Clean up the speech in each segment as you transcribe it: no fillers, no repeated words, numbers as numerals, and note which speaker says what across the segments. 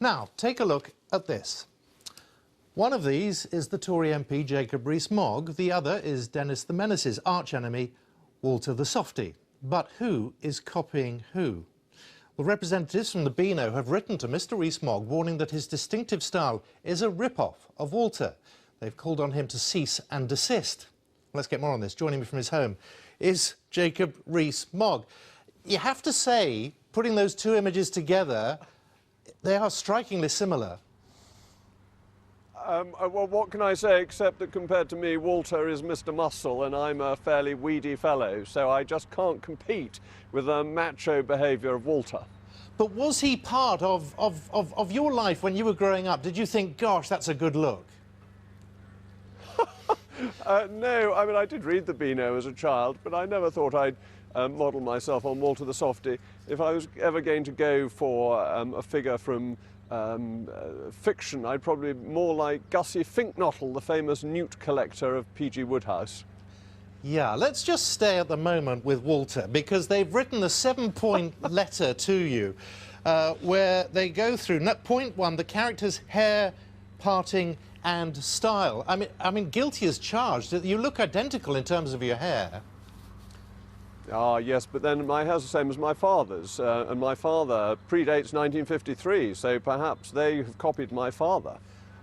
Speaker 1: Now, take a look at this. One of these is the Tory MP Jacob Rees-Mogg. The other is Dennis the Menace's arch-enemy, Walter the Softy. But who is copying who? Well, representatives from the Beano have written to Mr Rees-Mogg warning that his distinctive style is a rip-off of Walter. They've called on him to cease and desist. Let's get more on this. Joining me from his home is Jacob Rees-Mogg. You have to say, putting those two images together, they are strikingly similar.
Speaker 2: Well, what can I say except that compared to me, Walter is Mr. Muscle and I'm a fairly weedy fellow, so I just can't compete with the macho behaviour of Walter.
Speaker 1: But was he part of your life when you were growing up? Did you think, gosh, that's a good look?
Speaker 2: No, I mean, I did read the Beano as a child, but I never thought I'd model myself on Walter the Softy. If I was ever going to go for a figure from fiction, I'd probably be more like Gussie Finknottle, the famous newt collector of P.G. Wodehouse.
Speaker 1: Yeah, let's just stay at the moment with Walter, because they've written a 7-point letter to you where they go through, point 1, the character's hair, parting and style. I mean, guilty as charged. You look identical in terms of your hair.
Speaker 2: Ah, yes, but then my hair's the same as my father's, and my father predates 1953, so perhaps they have copied my father.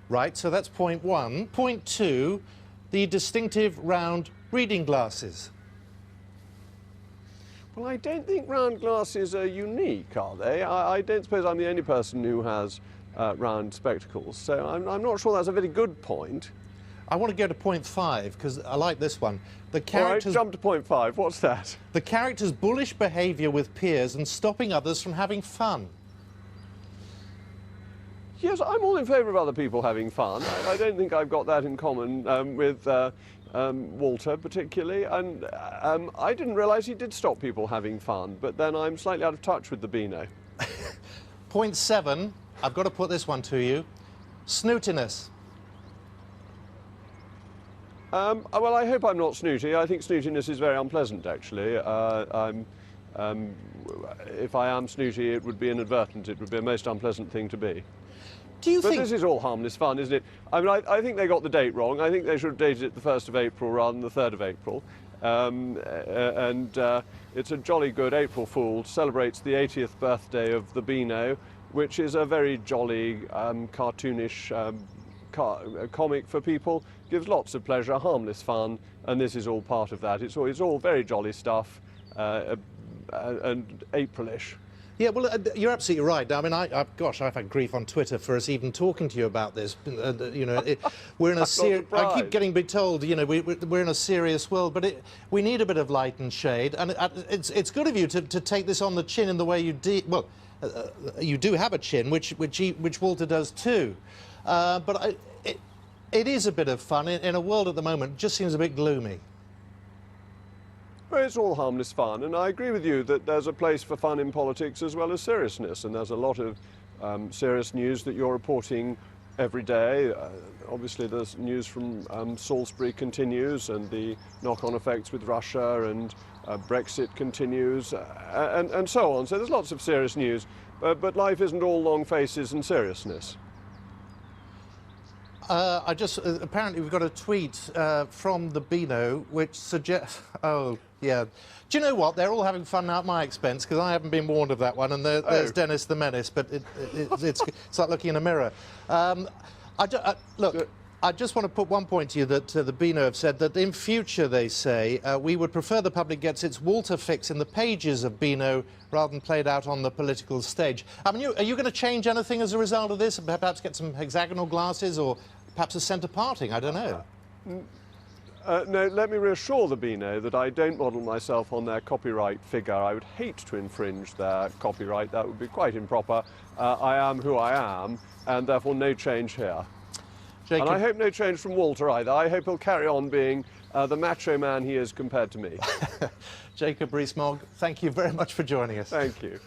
Speaker 1: Right, so that's point 1. Point 2, the distinctive round reading glasses.
Speaker 2: Well, I don't think round glasses are unique, are they? I don't suppose I'm the only person who has round spectacles, so I'm not sure that's a very good point.
Speaker 1: I want to go to point 5, because I like this one. The
Speaker 2: character's... All right, jump to point 5. What's that? The
Speaker 1: character's bullish behaviour with peers and stopping others from having fun.
Speaker 2: Yes, I'm all in favour of other people having fun. I don't think I've got that in common with Walter particularly, and I didn't realise he did stop people having fun, but then I'm slightly out of touch with the Beano.
Speaker 1: Point 7, I've got to put this one to you. Snootiness.
Speaker 2: Well, I hope I'm not snooty. I think snootiness is very unpleasant, actually. If I am snooty, it would be inadvertent. It would be a most unpleasant thing to be. But this is all harmless fun, isn't it? I mean, I think they got the date wrong. I think they should have dated it the 1st of April rather than the 3rd of April. It's a jolly good April Fool. Celebrates the 80th birthday of the Beano, which is a very jolly, cartoonish comic for people. Gives lots of pleasure, harmless fun, and this is all part of that. It's all very jolly stuff and April-ish.
Speaker 1: Yeah, well, you're absolutely right. I mean, gosh, I've had grief on Twitter for us even talking to you about this. You know, we're in a serious... I keep getting told, you know, we're in a serious world, but we need a bit of light and shade, and it's good of you to take this on the chin in the way you did. Well, you do have a chin, which Walter does too, but it is a bit of fun in a world at the moment just seems a bit gloomy.
Speaker 2: Well, it's all harmless fun, and I agree with you that there's a place for fun in politics as well as seriousness, and there's a lot of serious news that you're reporting every day. Obviously, there's news from Salisbury continues, and the knock-on effects with Russia, and Brexit continues, and so on. So there's lots of serious news, but life isn't all long faces and seriousness.
Speaker 1: Apparently we've got a tweet from the Beano which suggests... Oh, yeah. Do you know what? They're all having fun now at my expense, because I haven't been warned of that one, and there's Dennis the Menace, but it's like looking in a mirror. Look, I just want to put one point to you that the Beano have said that in future, they say, we would prefer the public gets its Walter fix in the pages of Beano rather than played out on the political stage. I mean, are you going to change anything as a result of this? Perhaps get some hexagonal glasses or perhaps a centre parting? I don't know.
Speaker 2: No, let me reassure the Beano that I don't model myself on their copyright figure. I would hate to infringe their copyright. That would be quite improper. I am who I am, and therefore no change here. Jacob. And I hope no change from Walter either. I hope he'll carry on being the macho man he is compared to me.
Speaker 1: Jacob Rees-Mogg, thank you very much for joining us.
Speaker 2: Thank you.